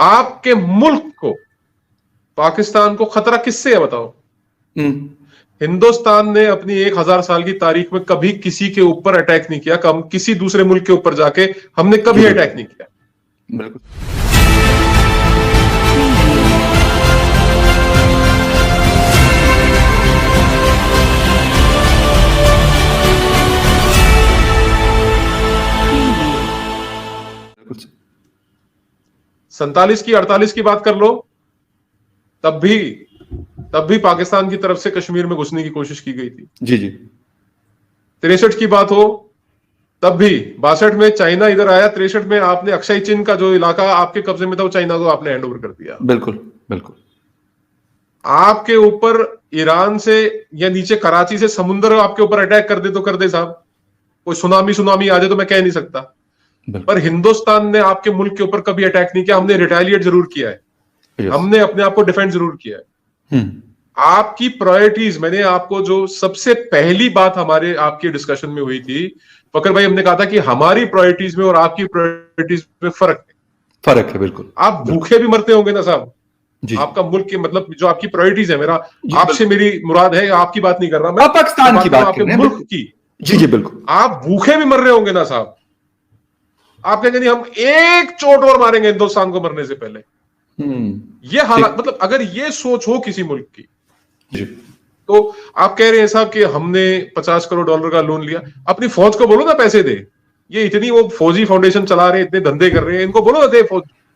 आपके मुल्क को, पाकिस्तान को खतरा किससे है बताओ? हिंदुस्तान ने अपनी 1000 साल की तारीख में कभी किसी के ऊपर अटैक नहीं किया, कम किसी दूसरे मुल्क के ऊपर जाके हमने कभी अटैक नहीं किया। बिल्कुल। सैंतालीस की 48 की बात कर लो, तब भी पाकिस्तान की तरफ से कश्मीर में घुसने की कोशिश की गई थी। जी जी। 63 की बात हो, तब भी 62 में चाइना इधर आया, 63 में आपने अक्षय चिन का जो इलाका आपके कब्जे में था वो चाइना को आपने हैंड ओवर कर दिया। बिल्कुल बिल्कुल। आपके ऊपर ईरान से या नीचे कराची से समुद्र आपके ऊपर अटैक कर दे तो कर दे साहब, कोई सुनामी आ जाए तो मैं कह नहीं सकता, पर हिंदुस्तान ने आपके मुल्क के ऊपर कभी अटैक नहीं किया। हमने रिटेलिएट जरूर किया है, हमने अपने आप को डिफेंड जरूर किया है। आपकी प्रायोरिटीज, मैंने आपको जो सबसे पहली बात हमारे आपके डिस्कशन में हुई थी फकर भाई, हमने कहा था कि हमारी प्रायोरिटीज में और आपकी प्रायोरिटीज में फर्क है। बिल्कुल। आप भूखे भी मरते होंगे ना साहब, आपका मुल्क के मतलब जो आपकी प्रायोरिटीज है, मेरा आपसे मेरी मुराद है, आपकी बात नहीं कर रहा मैं, पाकिस्तान की बात, आपके मुल्क की। जी जी बिल्कुल। आप भूखे भी मर रहे होंगे ना साहब, आप कहेंगे नहीं हम एक चोट और मारेंगे हिंदुस्तान को मरने से पहले। ये हालात, मतलब अगर ये सोच हो किसी मुल्क की जी, तो आप कह रहे हैं साहब कि हमने $50 करोड़ का लोन लिया, अपनी फौज को बोलो ना पैसे दे। ये इतनी वो फौजी फाउंडेशन चला रहे हैं, इतने धंधे कर रहे हैं, इनको बोलो ना दे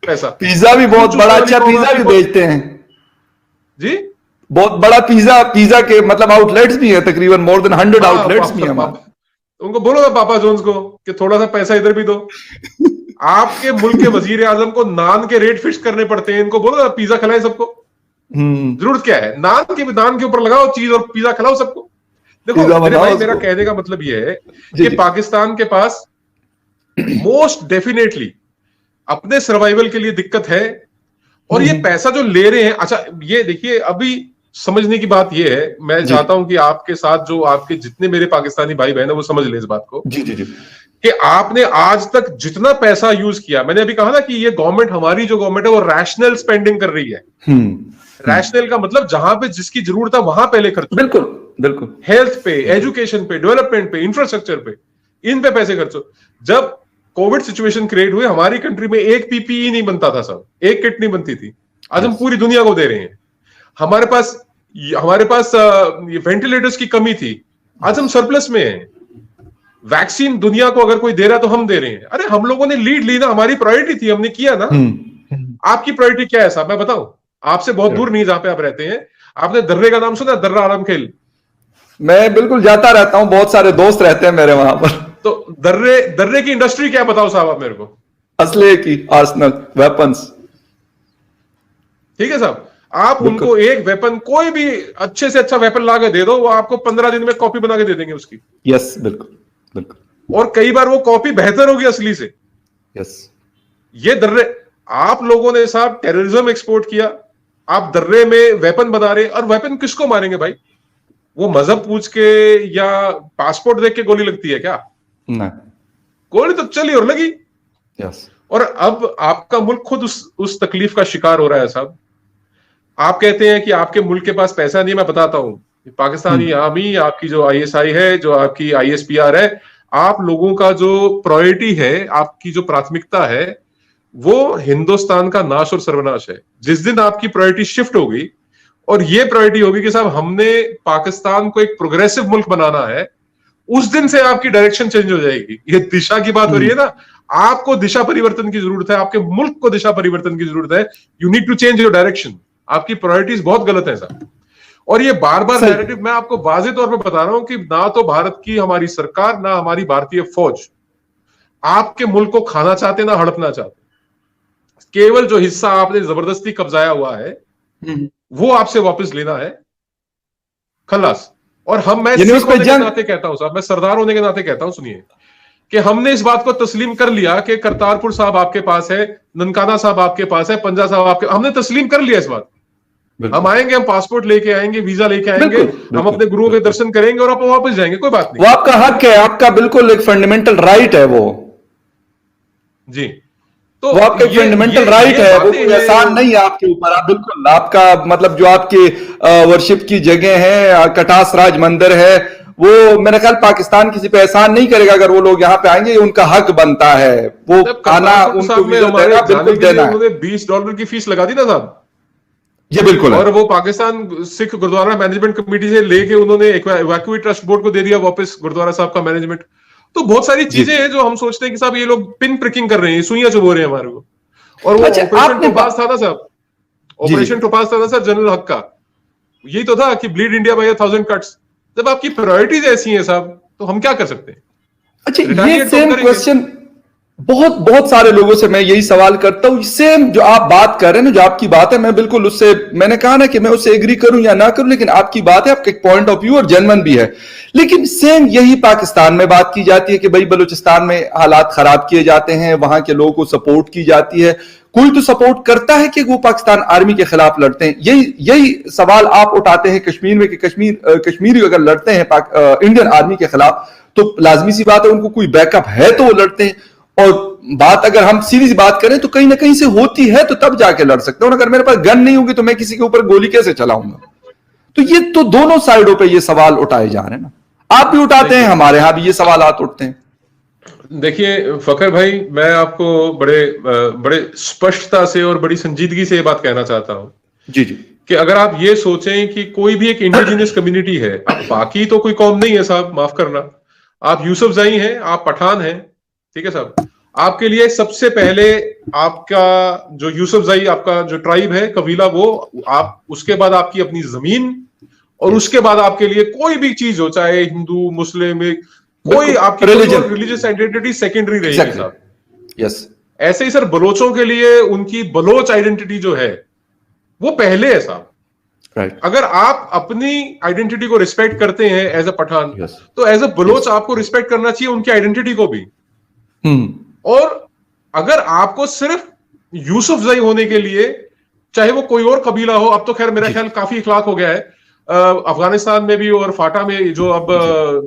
पैसा। पिज्जा भी बहुत बड़ा अच्छा पिज्जा भी बेचते हैं जी, बहुत बड़ा पिज्जा के मतलब आउटलेट्स भी है, तकरीबन मोर देन 100 आउटलेट्स भी हैं। उनको बोलो ना पापा जोन्स को कि थोड़ा सा पैसा इधर भी दो। आपके मुल्क के वजीर आजम को नान के रेट फिक्स करने पड़ते हैं, इनको बोलो ना पिज्जा खिलाए सबको। जरूरत क्या है, नान के ऊपर लगाओ चीज और पिज्जा खिलाओ सबको। देखो मेरे भाई, मेरा कहने का मतलब यह है कि पाकिस्तान के पास मोस्ट डेफिनेटली अपने सर्वाइवल के लिए दिक्कत है, और ये पैसा जो ले रहे हैं, अच्छा ये देखिए, अभी समझने की बात ये है, मैं चाहता हूं कि आपके साथ जो आपके जितने मेरे पाकिस्तानी भाई बहन है वो समझ ले इस बात को जी जी जी, कि आपने आज तक जितना पैसा यूज किया, मैंने अभी कहा ना कि ये गवर्नमेंट, हमारी जो गवर्नमेंट है वो रैशनल स्पेंडिंग कर रही है। रैशनल का मतलब जहां पे जिसकी जरूरत है वहां पहले खर्च। बिल्कुल बिल्कुल। हेल्थ पे, एजुकेशन पे, डेवलपमेंट पे, इंफ्रास्ट्रक्चर पे, इन पे पैसे खर्चो। जब कोविड सिचुएशन क्रिएट हुई, हमारी कंट्री में एक पीपीई नहीं बनता था सब, एक किट नहीं बनती थी, आज हम पूरी दुनिया को दे रहे हैं। हमारे पास वेंटिलेटर्स की कमी थी, आज हम सरप्लस में हैं। वैक्सीन दुनिया को अगर कोई दे रहा है तो हम दे रहे हैं। अरे हम लोगों ने लीड ली ना, हमारी प्रायोरिटी थी, हमने किया ना। आपकी प्रायोरिटी क्या है साहब, मैं बताऊं, आपसे बहुत दूर नहीं जहां पे आप रहते हैं। आपने दर्रे का नाम सुना, दर्रा आलम खेल? मैं बिल्कुल जाता रहता हूं, बहुत सारे दोस्त रहते हैं मेरे वहां पर। तो दर्रे की इंडस्ट्री क्या बताओ साहब आप मेरे को? असले की, आर्सनल, वेपन्स। ठीक है साहब, आप उनको एक वेपन, कोई भी अच्छे से अच्छा वेपन ला के दे दो, वो आपको 15 दिन में कॉपी बना के दे देंगे उसकी। यस बिल्कुल बिल्कुल। और कई बार वो कॉपी बेहतर होगी असली से। यस। ये दर्रे, आप लोगों ने साहब टेररिज्म एक्सपोर्ट किया, आप दर्रे में वेपन बना रहे, और वेपन किसको मारेंगे भाई? वो मजहब पूछ के या पासपोर्ट देख के गोली लगती है क्या? नहीं, गोली तो चली और लगी। यस। और अब आपका मुल्क खुद उस तकलीफ का शिकार हो रहा है साहब। आप कहते हैं कि आपके मुल्क के पास पैसा नहीं है, मैं बताता हूं, पाकिस्तानी आर्मी, आपकी जो आईएसआई है, जो आपकी आईएसपीआर है, आप लोगों का जो प्रायोरिटी है, आपकी जो प्राथमिकता है, वो हिंदुस्तान का नाश और सर्वनाश है। जिस दिन आपकी प्रायोरिटी शिफ्ट होगी और ये प्रायोरिटी होगी कि साहब हमने पाकिस्तान को एक प्रोग्रेसिव मुल्क बनाना है, उस दिन से आपकी डायरेक्शन चेंज हो जाएगी। ये दिशा की बात हो रही है ना, आपको दिशा परिवर्तन की जरूरत है, आपके मुल्क को दिशा परिवर्तन की जरूरत है। You need to change your direction. आपकी प्रायोरिटीज बहुत गलत है साहब, और ये बार बार नैरेटिव मैं आपको वाज़ेह तौर पे बता रहा हूं कि ना तो भारत की हमारी सरकार, ना हमारी भारतीय फौज आपके मुल्क को खाना चाहते, ना हड़पना चाहते। केवल जो हिस्सा आपने जबरदस्ती कब्जाया हुआ है वो आपसे वापस लेना है, खलास। और मैं सिख होने के नाते कहता हूं साहब, मैं सरदार होने के नाते कहता हूं, सुनिए, कि हमने इस बात को तस्लीम कर लिया कि करतारपुर साहब आपके पास है, ननकाना साहब आपके पास है, पंजा साहब आपके, हमने तस्लीम कर लिया इस बात। हम आएंगे, हम पासपोर्ट लेके आएंगे, वीजा लेके आएंगे, हम अपने गुरुओं के दर्शन करेंगे और आप वापस जाएंगे, कोई बात नहीं। वो आपका हक है, आपका बिल्कुल एक फंडामेंटल राइट है वो। जी, तो वो आपका फंडामेंटल राइट है, वो कोई एहसान नहीं है आपके ऊपर। आप बिल्कुल, आपका मतलब जो आपके वर्शिप की जगह है, कटास राज मंदिर है, वो मेरा ख्याल पाकिस्तान किसी पे एहसान नहीं करेगा। अगर वो लोग यहाँ पे आएंगे, उनका हक बनता है, वो आना उनको बिल्कुल देना है। उन्होंने $20 की फीस लगा दी ना साहब, ये बिल्कुल और वो पाकिस्तान सिख गुरुद्वारा मैनेजमेंट कमेटी से लेके उन्होंने इवैक्यूएट ट्रस्ट बोर्ड को दे दिया वापस गुरुद्वारा साहब का मैनेजमेंट। तो बहुत सारी चीजें हैं जो हम सोचते हैं कि साहब ये लोग पिन प्रिकिंग कर रहे हैं, सुइयां चुभो रहे हैं हमारे को। और वो ऑपरेशन टोपाज था ना साहब, ऑपरेशन टोपाज था ना सर जनरल हक का, यही तो था कि ब्लीड इंडिया बाय 1000 कट्स। जब आपकी प्रायोरिटीज ऐसी हैं साहब, तो हम क्या कर सकते हैं? अच्छा, ये सेम क्वेश्चन बहुत बहुत सारे लोगों से मैं यही सवाल करता हूं। सेम जो आप बात कर रहे हैं ना, जो आपकी बात है, मैं बिल्कुल उससे, मैंने कहा ना कि मैं उससे एग्री करूं या ना करूं, लेकिन आपकी बात है, आपका एक पॉइंट ऑफ व्यू और जेन्युइन भी है। लेकिन सेम यही पाकिस्तान में बात की जाती है कि भाई बलूचिस्तान में हालात खराब किए जाते हैं, वहां के लोगों को सपोर्ट की जाती है। कोई तो सपोर्ट करता है कि वो पाकिस्तान आर्मी के खिलाफ लड़ते हैं। यही सवाल आप उठाते हैं कश्मीर में कि कश्मीरी अगर लड़ते हैं इंडियन आर्मी के खिलाफ, तो लाजमी सी बात है उनको कोई बैकअप है तो वो लड़ते हैं। और बात अगर हम सीधी सी बात करें तो कहीं ना कहीं से होती है, तो तब जाके लड़ सकते हो। अगर मेरे पास गन नहीं होगी तो मैं किसी के ऊपर गोली कैसे चलाऊंगा? तो ये तो दोनों साइडों पे ये सवाल उठाए जा रहे हैं ना, आप भी उठाते हैं, हमारे यहां भी ये सवाल उठते हैं। देखिए फकर भाई, मैं आपको बड़े स्पष्टता से और बड़ी संजीदगी से ये बात कहना चाहता हूं जी जी, कि अगर आप ये सोचें कि कोई भी एक इंडिजिनियस कम्युनिटी है, आप बाकी तो कोई कौम नहीं है साहब, माफ करना, आप यूसुफजई हैं, आप पठान हैं, ठीक है साहब, आपके लिए सबसे पहले आपका जो यूसुफजई आपका जो ट्राइब है, कबीला, वो आप, उसके बाद आपकी अपनी जमीन, और उसके बाद आपके लिए कोई भी चीज हो, चाहे हिंदू मुस्लिम, कोई आपकी रिलीजियस आइडेंटिटी सेकेंडरी रहेगी साहब। यस, ऐसे ही सर बलोचों के लिए उनकी बलोच आइडेंटिटी जो है वो पहले है साहब। राइट, अगर आप अपनी आइडेंटिटी को रिस्पेक्ट करते हैं एज अ पठान, तो एज अ बलोच आपको रिस्पेक्ट करना चाहिए उनकी आइडेंटिटी को भी। और अगर आपको सिर्फ यूसुफजई होने के लिए, चाहे वो कोई और कबीला हो, अब तो खैर मेरा ख्याल काफी इखलाक हो गया है अफगानिस्तान में भी, और फाटा में जो अब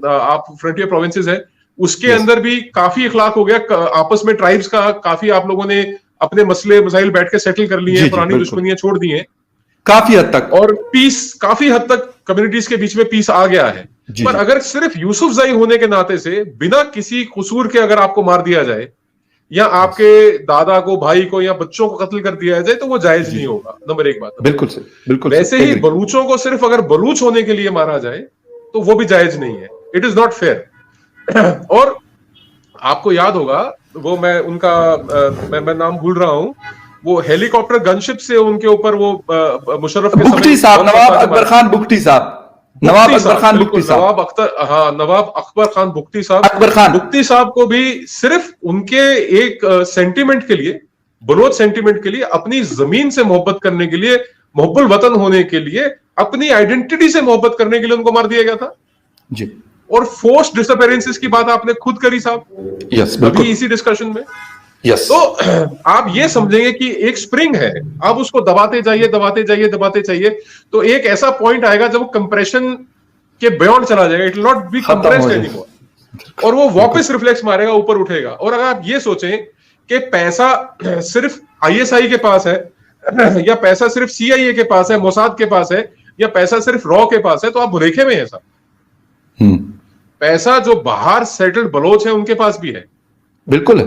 आप फ्रंटियर प्रोविंसेस है उसके अंदर भी काफी इखलाक हो गया। आपस में ट्राइब्स का काफी आप लोगों ने अपने मसले मसाइल बैठ के सेटल कर लिए हैं, पुरानी दुश्मनियां छोड़ दी हैं काफी हद तक, और पीस काफी हद तक कम्युनिटीज के बीच में पीस आ गया है। पर अगर सिर्फ यूसुफजई होने के नाते से बिना किसी कसूर के अगर आपको मार दिया जाए, या आपके दादा को, भाई को, या बच्चों को कत्ल कर दिया जाए, तो वो जायज नहीं होगा। नंबर एक बात, बिल्कुल से, बिल्कुल। वैसे ही बलूचों को सिर्फ अगर बलूच होने के लिए मारा जाए तो वो भी जायज नहीं है, इट इज नॉट फेयर। और आपको याद होगा वो, मैं उनका मैं नाम भूल रहा हूं, वो हेलीकॉप्टर गनशिप से उनके ऊपर वो मुशर्रफ के बुख्ती साहब, नवाब अकबर खान बुख्ती साहब, नवाब अकबर खान बुख्ती साहब, नवाब अख्तर, हाँ, नवाब अकबर खान बुख्ती साहब, अकबर खान बुख्ती साहब को भी सिर्फ उनके एक सेंटिमेंट के लिए, बलोच सेंटिमेंट के लिए, अपनी जमीन से मोहब्बत करने के लिए, मोहब्बुल वतन होने के लिए, अपनी आइडेंटिटी से मोहब्बत करने के लिए उनको मार दिया गया था जी। और फोर्स डिसअपेरेंसेस की बात आपने खुद करी साहब, यस, अभी इसी डिस्कशन में। यस, तो आप ये समझेंगे कि एक स्प्रिंग है, आप उसको दबाते जाइए, दबाते जाइए, दबाते जाइए, तो एक ऐसा पॉइंट आएगा जब वो कंप्रेशन के बियॉन्ड चला जाएगा, it will not be compressed anymore, और वो वापस रिफ्लेक्स मारेगा, ऊपर उठेगा। और अगर आप ये सोचें कि पैसा सिर्फ आईएसआई के पास है, या पैसा सिर्फ सीआईए के पास है, मोसाद के पास है, या पैसा सिर्फ रॉ के पास है, तो आप भुलेखे में हैं साहब। पैसा जो बाहर सेटल्ड बलोच है उनके पास भी है, बिल्कुल है।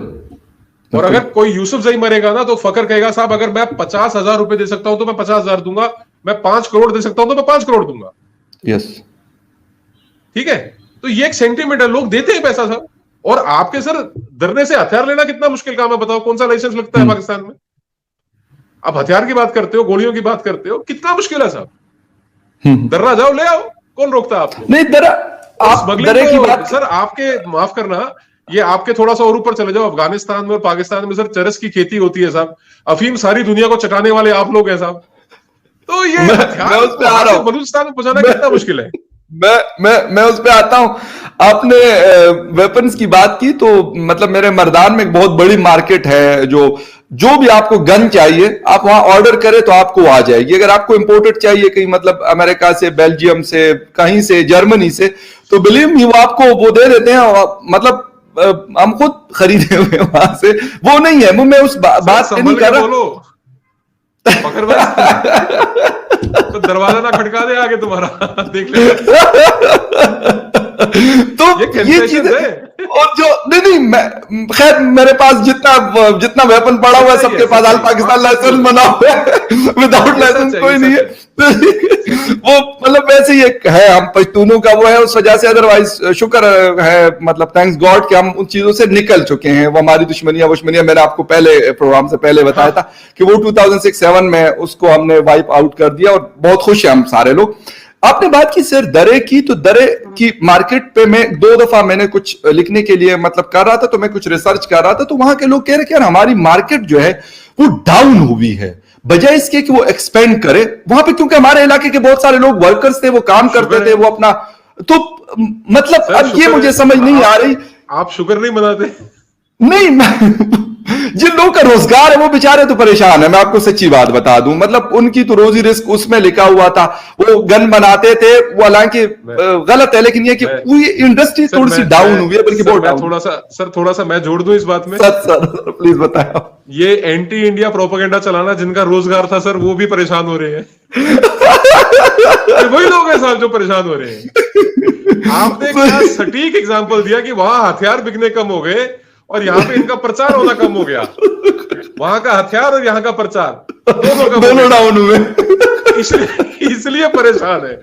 और अगर कोई यूसुफजई मरेगा ना, तो फकर कहेगा साहब अगर मैं 50,000 रुपए दे सकता हूं तो मैं 50,000 दूंगा, मैं 5 करोड़ दे सकता हूं तो मैं 5 करोड़ दूंगा। यस, ठीक है, तो ये एक सेंटीमेंट है, लोग देते हैं पैसा साहब। और आपके सर डरने से हथियार लेना कितना मुश्किल काम है, बताओ कौन सा लाइसेंस लगता है पाकिस्तान में? आप हथियार की बात करते हो, गोलियों की बात करते हो, कितना मुश्किल है साहब। डरना जाओ, ले आओ, कौन रोकता है आपको? नहीं डरा, आप डरे की बात सर, आपके, माफ करना, ये आपके थोड़ा सा और ऊपर चले जाओ, अफगानिस्तान में और पाकिस्तान में सर चरस की खेती होती है साहब, अफीम सारी दुनिया को चटाने वाले आप लोग हैं साहब। तो ये मैं उस पे आ रहा हूं, बलूचिस्तान में पहुंचाना कितना मुश्किल है। मैं उस पे आता हूं। आपने वेपन्स की बात की, तो मतलब मेरे मर्दान में एक बहुत बड़ी मार्केट है, जो भी आपको गन चाहिए आप वहां ऑर्डर करें तो आपको आ जाएगी। अगर आपको इंपोर्टेड चाहिए कहीं, मतलब अमेरिका से, बेल्जियम से, कहीं से, जर्मनी से, तो बिलीव मी वो आपको वो दे देते हैं। मतलब हम खुद खरीदे हुए हैं वहां से, वो नहीं है। वो मैं उस बात पे नहीं कर रहा। बोलो पकड़ भाई तो दरवाजा ना खटका दे आगे तुम्हारा देख ले। तो ये चीज है। और जो नहीं मैं खैर मेरे पास जितना वेपन पड़ा हुआ है सबके पास ऑल पाकिस्तान लाइसेंस बना हुआ है, विदाउट लाइसेंस कोई नहीं है। वो मतलब वैसे ही एक है, हम पश्तूनों का वो है उस वजह से। अदरवाइज शुक्र है, मतलब थैंक्स गॉड कि हम उन चीजों से निकल चुके हैं। वो हमारी दुश्मनियां मैंने आपको पहले प्रोग्राम से पहले बताया था कि वो 2006-7 में उसको हमने वाइप आउट कर दिया, और बहुत खुश हैं हम सारे लोग। आपने बात की सर दरे की, तो दरे की मार्केट पे मैं 2 दफा मैंने कुछ लिखने के लिए मतलब कर रहा था, तो मैं कुछ रिसर्च कर रहा था, तो वहां के लोग कह रहे कि यार हमारी मार्केट जो है वो डाउन हुई है, बजाय इसके कि वो एक्सपेंड करे वहां पे, क्योंकि हमारे इलाके के बहुत सारे लोग वर्कर्स थे, वो काम करते थे, वो अपना तो मतलब अब ये मुझे समझ नहीं आ रही। आप शुक्र नहीं मनाते? नहीं जिन लोगों का रोजगार है वो बेचारे तो परेशान है, मैं आपको सच्ची बात बता दूं। मतलब उनकी तो रोजी रिस्क उसमें लिखा हुआ था, वो गन बनाते थे, वो हालांकि गलत है, लेकिन ये कि पूरी इंडस्ट्री थोड़ी सी डाउन हुई है, बल्कि बहुत डाउन। थोड़ा सा मैं जोड़ दूं इस बात में। सर प्लीज बताओ। ये एंटी इंडिया प्रोपेगेंडा चलाना जिनका रोजगार था सर, वो भी परेशान हो रहे हैं। वही लोग हैं साहब जो परेशान हो रहे हैं। आपने क्या सटीक एग्जांपल दिया कि वहां हथियार बिकने कम हो गए और यहाँ पे इनका प्रचार होना कम हो गया। वहां का हथियार और यहाँ का प्रचार दोनों डाउन हुए, इसलिए परेशान है।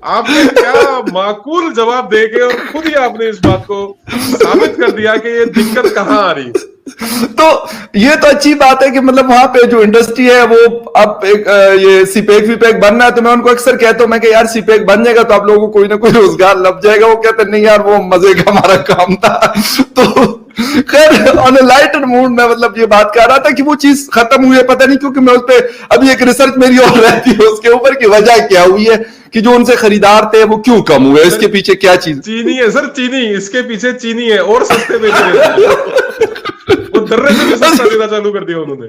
आपने क्या माकूल जवाब देके और खुद ही आपने इस बात को साबित कर दिया कि ये दिक्कत कहाँ आ रही। तो ये तो अच्छी बात है कि मतलब वहां पे जो इंडस्ट्री है वो अब एक ये सीपेक वीपेक बनना है, तो मैं उनको अक्सर कहता हूं मैं कि यार सीपेक बन जाएगा तो आप लोगों को कोई ना कोई रोजगार लग जाएगा। वो कहते नहीं यार वो मजे का हमारा काम था। तो खैर ऑन ए लाइटर मूड में मतलब ये बात कर रहा था कि वो चीज खत्म हुई है, पता नहीं क्योंकि मैं उस पर अभी एक रिसर्च मेरी और रहती है उसके ऊपर की वजह क्या हुई है कि जो उनसे खरीदार थे वो क्यों कम हुए, इसके पीछे क्या चीज। चीनी है सर, चीनी, इसके पीछे चीनी है और सस्ते बेच रहे हैं। वो दर्रे से भी सस्ता देना चालू कर दिया उन्होंने।